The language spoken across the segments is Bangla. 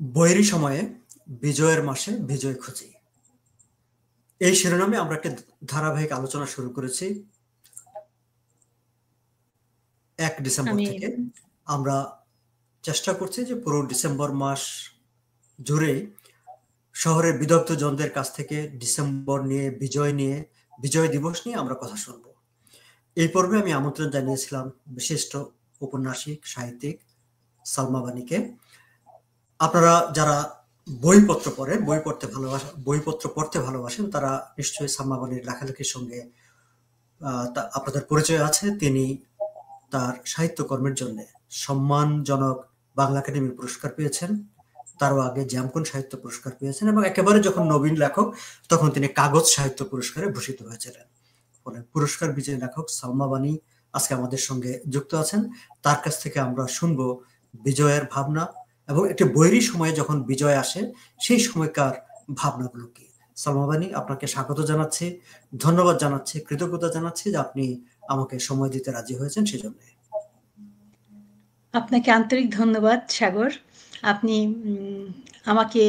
বৈরী সময়ে বিজয়ের মাসে বিজয় খুঁজি। এই শিরোনামে আমরা একটা ধারাবাহিক আলোচনা শুরু করেছি ১ ডিসেম্বর আমি থেকে। আমরা চেষ্টা করছি যে পুরো ডিসেম্বর মাস জুড়েই শহরের বিদগ্ধ জনদের কাছ থেকে ডিসেম্বর নিয়ে, বিজয় দিবস নিয়ে আমরা কথা শুনব। এই পর্বে আমি আমন্ত্রণ জানিয়েছিলাম বিশিষ্ট ঔপন্যাসিক, সাহিত্যিক সালমা বানীকে। আপনারা যারা বইপত্র পড়েন, বইপত্র পড়তে ভালোবাসেন, তারা নিশ্চয়ই সালমা বানীর লেখালেখির সঙ্গে আপনাদের পরিচয় আছে। তিনি তার সাহিত্যকর্মের জন্য সম্মানজনক বাংলা একাডেমি পুরস্কার পেয়েছেন, তারও আগে জ্যামকোন সাহিত্য পুরস্কার পেয়েছেন এবং একেবারে যখন নবীন লেখক তখন তিনি কাগজ সাহিত্য পুরস্কারে ভূষিত হয়েছিলেন। ফলে পুরস্কার বিজয়ী লেখক সালমা বানী আজকে আমাদের সঙ্গে যুক্ত আছেন। তার কাছ থেকে আমরা শুনবো বিজয়ের ভাবনা এবং একটি বৈরী সময়ে যখন বিজয় আসে সেই সময়কার ভাবনাগুলো কি। সালমা বানী, আপনাকে স্বাগত জানাচ্ছি, ধন্যবাদ জানাচ্ছি, কৃতজ্ঞতা জানাচ্ছি যে আপনি আমাকে সময় দিতে রাজি হয়েছেন। সেজন্য আপনাকে আন্তরিক ধন্যবাদ সাগর। আপনি আমাকে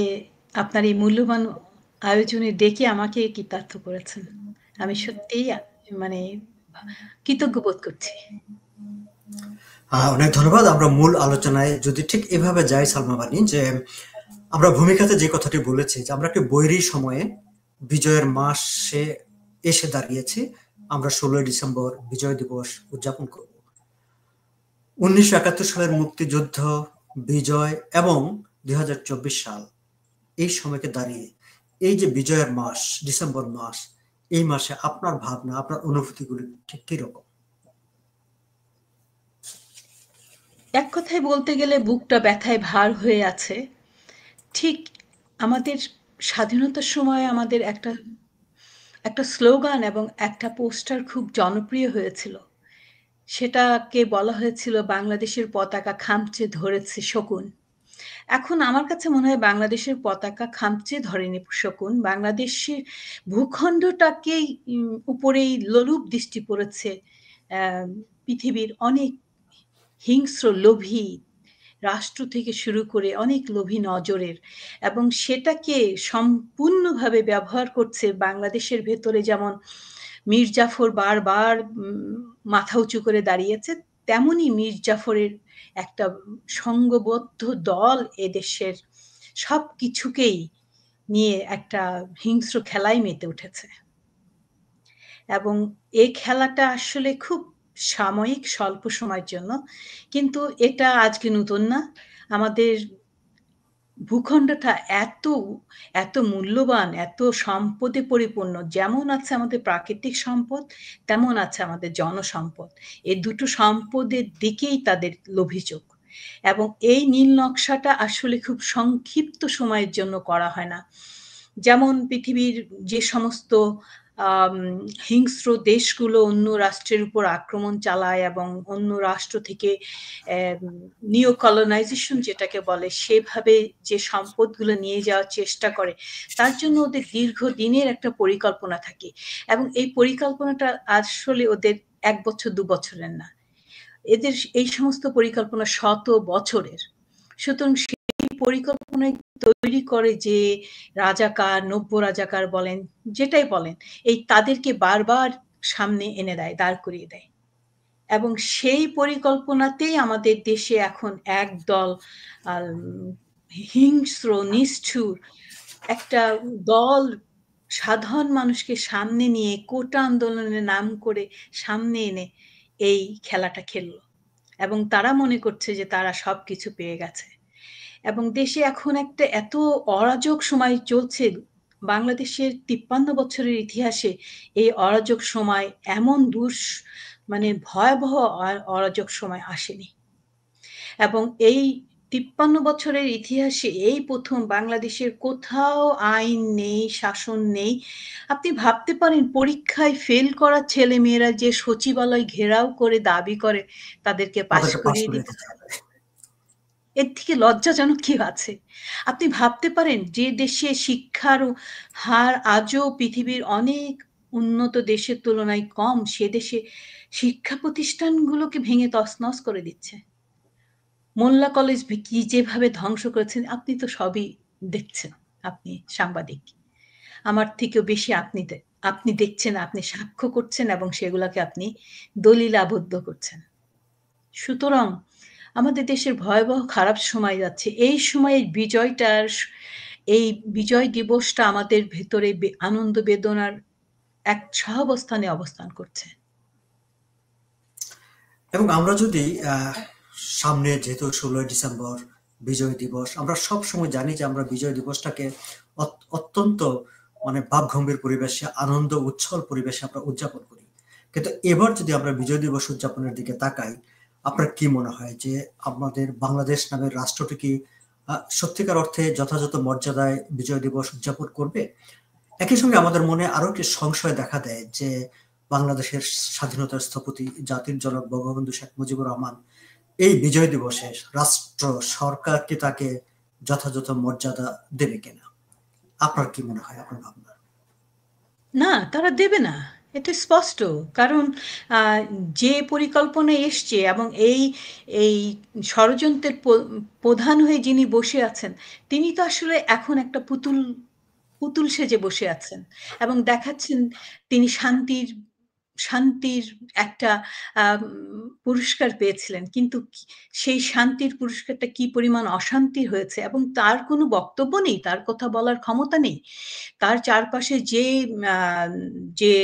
আপনার এই মূল্যবান আয়োজনে ডেকে আমাকে কৃতার্থ করেছেন। আমি সত্যিই মানে কৃতজ্ঞ বোধ করছি। অনেক ধন্যবাদ। আমরা মূল আলোচনায় যদি ঠিক এভাবে যাই সালমা বানী, যে আমরা ভূমিকাতে যে কথাটি বলেছি যে আমরা একটি বৈরী সময়ে বিজয়ের মাসে এসে দাঁড়িয়েছি। আমরা ১৬ই ডিসেম্বর বিজয় দিবস উদযাপন করব। ১৯৭১ সালের মুক্তিযুদ্ধ, বিজয় এবং ২০২৪ সাল, এই সময়কে দাঁড়িয়ে এই যে বিজয়ের মাস, ডিসেম্বর মাস, এই মাসে আপনার ভাবনা, আপনার অনুভূতিগুলি ঠিক কিরকম? এক কথায় বলতে গেলে বুকটা ব্যথায় ভার হয়ে আছে। ঠিক আমাদের স্বাধীনতার সময় আমাদের একটা স্লোগান এবং একটা পোস্টার খুব জনপ্রিয় হয়েছিল। সেটাকে বলা হয়েছিল বাংলাদেশের পতাকা খামচে ধরেছে শকুন। এখন আমার কাছে মনে হয় বাংলাদেশের পতাকা খামচে ধরেনি শকুন। বাংলাদেশের ভূখণ্ডটাকেই উপরেই লোলুপ দৃষ্টি পড়েছে পৃথিবীর অনেক হিংস্র লোভী রাষ্ট্র থেকে শুরু করে অনেক লোভী নজরের, এবং সেটাকে সম্পূর্ণভাবে ব্যবহার করছে বাংলাদেশের ভেতরে। যেমন মীর জাফর বারবার মাথা উঁচু করে দাঁড়িয়েছে, তেমনি মীর জাফরের একটা সংঘবদ্ধ দল এদেশের সব কিছুকেই নিয়ে একটা হিংস্র খেলায় মেতে উঠেছে। এবং এই খেলাটা আসলে খুব সাময়িক, স্বল্প সময়ের জন্য, কিন্তু এটা আজকে নতুন না। আমাদের ভূখণ্ডটা এত মূল্যবান, এত সম্পদে পরিপূর্ণ। যেমন আছে আমাদের প্রাকৃতিক সম্পদ, তেমন আছে আমাদের জনসম্পদ। এই দুটো সম্পদের দিকেই তাদের লোভিযোগ। এবং এই নীল নকশাটা আসলে খুব সংক্ষিপ্ত সময়ের জন্য করা হয় না। যেমন পৃথিবীর যে সমস্ত হিংস্র দেশগুলো অন্য রাষ্ট্রের উপর আক্রমণ চালায় এবং অন্য রাষ্ট্র থেকে নিও কলোনাইজেশন যেটাকে বলে, সেভাবে যে সম্পদগুলো নিয়ে যাওয়ার চেষ্টা করে, তার জন্য ওদের দীর্ঘদিনের একটা পরিকল্পনা থাকে। এবং এই পরিকল্পনাটা আসলে ওদের ১ বছর ২ বছরের না, এদের এই সমস্ত পরিকল্পনা শত বছরের। সুতরাং সেই পরিকল্পনায় তৈরি করে যে রাজাকার, নব্য রাজাকার বলেন, যেটাই বলেন, এই তাদেরকে বারবার সামনে এনে দেয়, দাঁড় করিয়ে দেয়। এবং সেই পরিকল্পনাতেই আমাদের দেশে এখন একদল হিংস্র, নিষ্ঠুর একটা দল সাধারণ মানুষকে সামনে নিয়ে কোটা আন্দোলনের নাম করে সামনে এনে এই খেলাটা খেলল। এবং তারা মনে করছে যে তারা সবকিছু পেয়ে গেছে। এবং দেশে এখন একটা এত অরাজক সময় চলছে। বাংলাদেশের ৫৩ বছরের ইতিহাসে এই অরাজক সময় এমন মানে ভয়াবহ অরাজক সময় আসেনি। এবং এই ৫৩ বছরের ইতিহাসে এই প্রথম বাংলাদেশের কোথাও আইন নেই, শাসন নেই। আপনি ভাবতে পারেন পরীক্ষায় ফেল করা ছেলেমেয়েরা যে সচিবালয় ঘেরাও করে দাবি করে তাদেরকে পাস করিয়ে দিতে হবে। এর থেকে লজ্জাজনক কি আছে? আপনি ভাবতে পারেন যে দেশে শিক্ষার হার আজও পৃথিবীর অনেক উন্নত দেশের তুলনায় কম, সে দেশে শিক্ষা প্রতিষ্ঠানগুলোকে ভেঙে তছনছ করে দিচ্ছে। মোল্লা কলেজ কি যেভাবে ধ্বংস করেছেন আপনি তো সবই দেখছেন। আপনি সাংবাদিক। আমার থেকেও বেশি আপনি দেখছেন, আপনি সাক্ষ্য করছেন এবং সেগুলাকে আপনি দলিল আবদ্ধ করছেন। সুতরাং আমাদের দেশের ভয়াবহ খারাপ সময় যাচ্ছে। এই সময়ের এই বিজয় দিবসটা আমাদের ভেতরে আনন্দ বেদনার এক সহাবস্থানে অবস্থান করছে। এবং আমরা যদি সামনে যেহেতু 16ই ডিসেম্বর বিজয় দিবস, আমরা সব সময় জানি যে আমরা বিজয় দিবসটাকে অত্যন্ত মানে ভাবগম্ভীর পরিবেশে, আনন্দ উচ্ছল পরিবেশে আমরা উদযাপন করি। কিন্তু এবার যদি আমরা বিজয় দিবস উদযাপনের দিকে তাকাই, আপনার কি মনে হয় যে আমাদের বাংলাদেশ নামের রাষ্ট্রটি কি সত্যিকার অর্থে যথাযথ মর্যাদায় বিজয় দিবস উদযাপন করবে? একই সঙ্গে আমাদের মনে আরো একটি সংশয় দেখা দেয় যে বাংলাদেশের স্বাধীনতার স্থপতি জাতির জনক বঙ্গবন্ধু শেখ মুজিবুর রহমান এই বিজয় দিবসে রাষ্ট্র সরকার কি তাকে যথাযথ মর্যাদা দেবে কিনা? আপনার কি মনে হয়, আপনার ভাবনা? না, তারা দেবে না। এটা স্পষ্ট। কারণ আ যে পরিকল্পনা এসছে এবং এই ষড়যন্ত্রের প্রধান হয়ে যিনি বসে আছেন, তিনি তো আসলে এখন একটা পুতুল সেজে বসে আছেন এবং দেখাচ্ছেন তিনি শান্তির একটা পুরস্কার পেয়েছিলেন। কিন্তু সেই শান্তির পুরস্কারটা কি পরিমাণ অশান্তির হয়েছে এবং তার কোনো বক্তব্য নেই, তার কথা বলার ক্ষমতা নেই। তার চারপাশে আ যে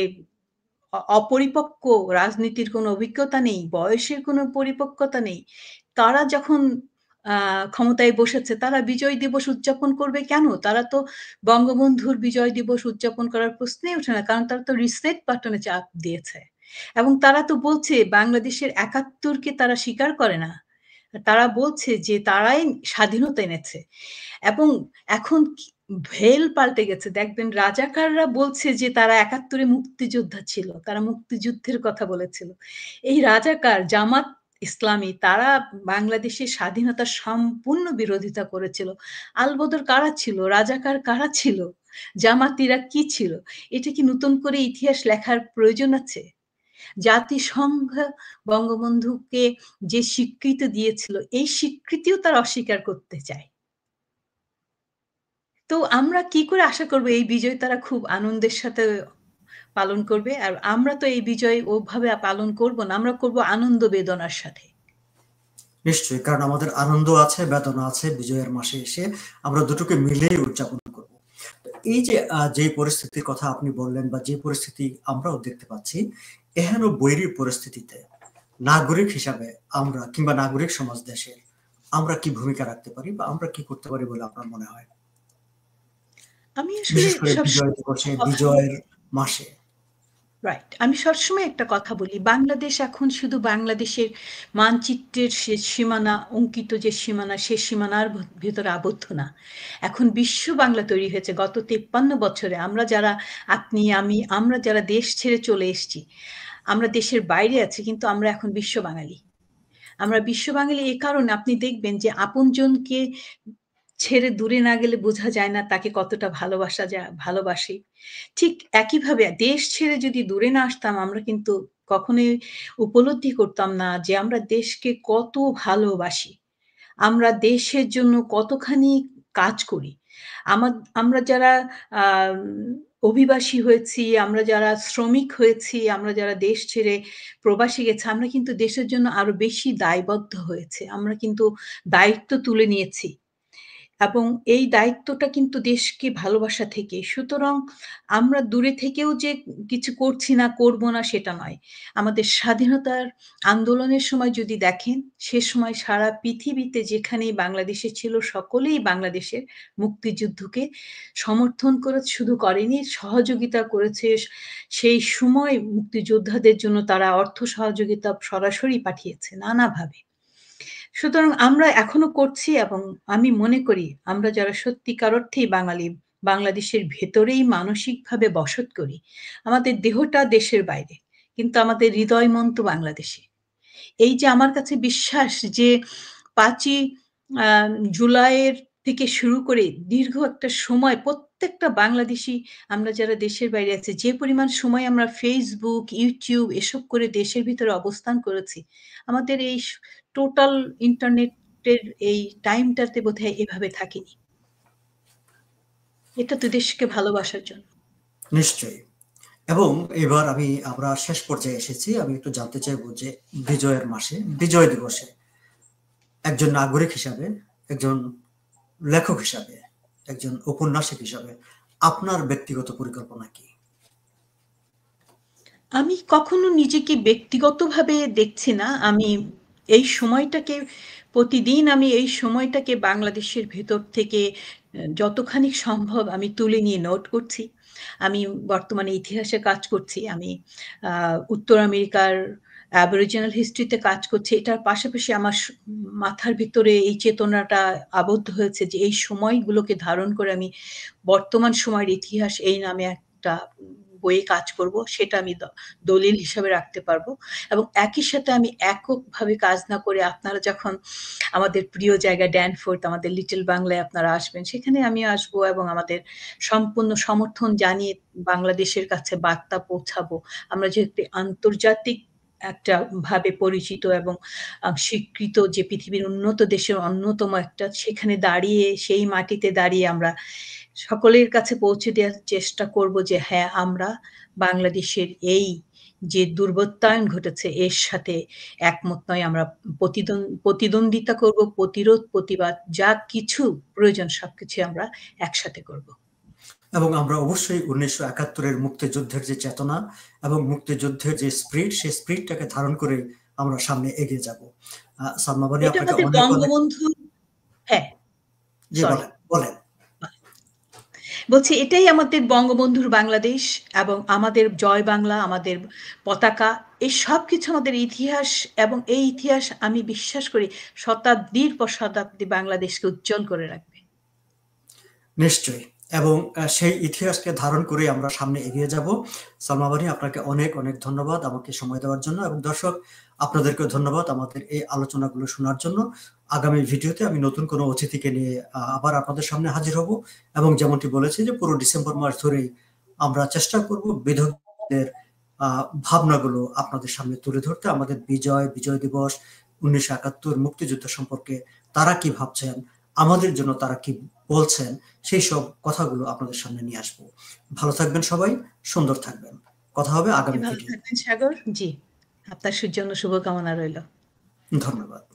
অপরিপক্ক রাজনীতির কোনো অভিজ্ঞতা নেই, বয়সের কোনো পরিপক্কতা নেই। তারা যখন আ ক্ষমতায় বসেছে তারা বিজয় দিবস উদযাপন করবে কেন? তারা তো বঙ্গবন্ধুর বিজয় দিবস উদযাপন করার প্রশ্নই ওঠে না। কারণ তারা তো রিসেট বাটনে চাপ দিয়েছে। এবং তারা তো বলছে বাংলাদেশের ৭১ কে তারা স্বীকার করে না। তারা বলছে যে তারাই স্বাধীনতা এনেছে। এবং এখন ভেল পাল্টে গেছে। দেখবেন রাজাকাররা বলছে যে তারা ৭১ এ মুক্তিযোদ্ধা ছিল। তারা মুক্তিযুদ্ধের কথা বলেছিল। এই রাজাকার, জামাত ইসলামী তারা বাংলাদেশের স্বাধীনতার সম্পূর্ণ বিরোধিতা করেছিল। আলবদর কারা ছিল? রাজাকার কারা ছিল? জামাতিরা কি ছিল? এটা কি নতুন করে ইতিহাস লেখার প্রয়োজন আছে? জাতিসংঘ বঙ্গবন্ধুকে যে স্বীকৃতি দিয়েছিল, এই স্বীকৃতিও তারা অস্বীকার করতে চায়। তো আমরা কি করে আশা করব এই বিজয় তারা খুব আনন্দের সাথে পালন করবে? আর আমরা তো এই বিজয় ওভাবে পালন করব না। আমরা করব আনন্দ বেদনার সাথে। নিশ্চয়ই, কারণ আমাদের আনন্দ আছে, বেদনা আছে। বিজয়ের মাসে এসে আমরা দুটোকে মিলেই উদযাপন করব। তো এই যে যে পরিস্থিতির কথা আপনি বললেন বা যে পরিস্থিতি আমরাও দেখতে পাচ্ছি, এহেন বৈরী পরিস্থিতিতে নাগরিক হিসাবে আমরা কিংবা নাগরিক সমাজ দেশের আমরা কি ভূমিকা রাখতে পারি বা আমরা কি করতে পারি বলে আপনার মনে হয়? আমি আসলে বিশেষ করে বিজয় দিবসে, বিজয়ের মাসে। রাইট। আমি সবসময় একটা কথা বলি, বাংলাদেশ এখন শুধু বাংলাদেশের মানচিত্রের শেষ সীমানা অঙ্কিত যে সীমানা, সে সীমানার ভেতরে আবদ্ধ না। এখন বিশ্ব বাংলা তৈরি হয়েছে গত ৫৩ বছরে। আপনি, আমি, আমরা যারা দেশ ছেড়ে চলে এসেছি, আমরা দেশের বাইরে আছি কিন্তু আমরা এখন বিশ্ব বাঙালি। আমরা বিশ্ব বাঙালি এ কারণে আপনি দেখবেন যে আপনজনকে ছেড়ে দূরে না গেলে বোঝা যায় না তাকে কতটা ভালোবাসি। ঠিক একইভাবে দেশ ছেড়ে যদি দূরে না আসতাম আমরা কিন্তু কখনোই উপলব্ধি করতাম না যে আমরা দেশকে কত ভালোবাসি। আমরা দেশের জন্য কতখানি কাজ করি। আমরা যারা আম অভিবাসী হয়েছি, আমরা যারা শ্রমিক হয়েছি, আমরা যারা দেশ ছেড়ে প্রবাসী গেছি, আমরা কিন্তু দেশের জন্য আরো বেশি দায়বদ্ধ হয়েছি। আমরা কিন্তু দায়িত্ব তুলে নিয়েছি। এবং এই দায়িত্বটা কিন্তু দেশকে ভালোবাসা থেকে। সুতরাং আমরা দূরে থেকেও যে কিছু করছি না, করব না সেটা নয়। আমাদের স্বাধীনতার আন্দোলনের সময় যদি দেখেন, সে সময় সারা পৃথিবীতে যেখানেই বাংলাদেশে ছিল সকলেই বাংলাদেশের মুক্তিযুদ্ধকে সমর্থন শুধু করেনি, সহযোগিতা করেছে। সেই সময় মুক্তিযোদ্ধাদের জন্য তারা অর্থ সহযোগিতা সরাসরি পাঠিয়েছে নানাভাবে। সুতরাং আমরা এখনো করছি এবং আমি মনে করি আমরা যারা সত্যিকার অর্থেই বাঙালি, বাংলাদেশের ভেতরেই মানসিকভাবে বসত করি। আমাদের দেহটা দেশের বাইরে। কিন্তু আমাদের হৃদয় মন তো বাংলাদেশে। এই যে আমার কাছে বিশ্বাস যে ৫ই আ জুলাইয়ের থেকে শুরু করে দীর্ঘ একটা সময় প্রত্যেকটা বাংলাদেশী আমরা যারা দেশের বাইরে আছি, যে পরিমাণ সময় আমরা Facebook, YouTube এসব করে দেশের ভিতরে অবস্থান করেছি, আমাদের এই টোটাল ইন্টারনেটের কনফ্লিক্টের এই টাইমটাতে বোধহয় এভাবে থাকিনি। এটা তো দেশকে ভালোবাসার জন্য। নিশ্চয়ই। এবং এবার আমরা শেষ পর্যায়ে এসেছি। আমি একটু জানতে চাইবো যে বিজয়ের মাসে, বিজয় দিবসে একজন নাগরিক হিসাবে, একজন লেখক হিসাবে, একজন ঔপন্যাসিক হিসাবে আপনার ব্যক্তিগত পরিকল্পনা কি? আমি কখনো নিজেকে ব্যক্তিগতভাবে দেখছি না। আমি এই সময়টাকে প্রতিদিন আমি এই সময়টাকে বাংলাদেশের ভেতর থেকে যতখানি সম্ভব আমি তুলে নিয়ে নোট করছি। আমি বর্তমানে ইতিহাসে কাজ করছি। আমি উত্তর আমেরিকার অ্যাবরিজিনাল হিস্ট্রিতে কাজ করছি। এটার পাশাপাশি আমার মাথার ভিতরে এই চেতনাটা আবদ্ধ হয়েছে যে এই সময়গুলোকে ধারণ করে আমি বর্তমান সময়ের ইতিহাস এই নামে একটা বইয়ে কাজ করব। সেটা আমি দলিল হিসাবে রাখতে পারবো। এবং একই সাথে আমি এককভাবে কাজ না করে আপনারা যখন আমাদের প্রিয় জায়গা ড্যানফোর্থ, আমাদের লিটল বাংলায় আপনারা আসবেন, সেখানে আমি আসবো এবং আমাদের সম্পূর্ণ সমর্থন জানিয়ে বাংলাদেশের কাছে বার্তা পৌঁছাবো। আমরা যেহেতু আন্তর্জাতিক একটা ভাবে পরিচিত এবং স্বীকৃত যে পৃথিবীর উন্নত দেশের অন্যতম একটা, সেখানে দাঁড়িয়ে সেই মাটিতে দাঁড়িয়ে আমরা সকলের কাছে পৌঁছে দেওয়ার চেষ্টা করব যে হ্যাঁ, আমরা বাংলাদেশের এই যে দুর্বৃত্তায়ন ঘটেছে এর সাথে একমত নয়। আমরা প্রতিদ্বন্দ্বিতা করব, প্রতিরোধ, প্রতিবাদ যা কিছু প্রয়োজন সবকিছু আমরা একসাথে করব। এবং আমরা অবশ্যই 1971-এর মুক্তিযুদ্ধের যে চেতনা এবং মুক্তিযুদ্ধের যে স্পিরিট, সেই স্পিরিটটাকে ধারণ করে আমরা সামনে এগিয়ে যাব। সালমা বানু, এটা আপনাকে আমাদের অনেক অনেক বঙ্গবন্ধু। হ্যাঁ, জি সরি। বলেন বলেন। বলছি এটাই আমাদের বঙ্গবন্ধুর বাংলাদেশ এবং আমাদের জয় বাংলা, আমাদের পতাকা, এই সবকিছু আমাদের ইতিহাস এবং এই ইতিহাস আমি বিশ্বাস করি শতাব্দীর পর শতাব্দী বাংলাদেশকে উজ্জ্বল করে রাখবে। নিশ্চয়ই। এবং সেই ইতিহাসকে ধারণ করে আমরা সামনে এগিয়ে যাব। সালমা বানু, আপনাকে অনেক অনেক ধন্যবাদ আমাকে সময় দেওয়ার জন্য, এবং দর্শক আপনাদেরকেও ধন্যবাদ আমাদের এই আলোচনাগুলো শোনার জন্য। আগামী ভিডিওতে আমি নতুন কোনো অতিথিকে নিয়ে আবার আপনাদের সামনে হাজির হব, এবং যেমনটি বলেছি যে পুরো ডিসেম্বর মাস ধরেই আমরা চেষ্টা করব বিধবদের ভাবনাগুলো আপনাদের সামনে তুলে ধরতে। আমাদের বিজয় দিবস, 1971 মুক্তিযুদ্ধ সম্পর্কে তারা কি ভাবছেন, আমাদের জন্য তারা কি বলছেন, সেই সব কথাগুলো আপনাদের সামনে নিয়ে আসবো। ভালো থাকবেন সবাই, সুন্দর থাকবেন। কথা হবে আগামী ভালো ভিডিও। থাকবেন সাগর। জি, আপনার জন্য শুভকামনা রইল। ধন্যবাদ।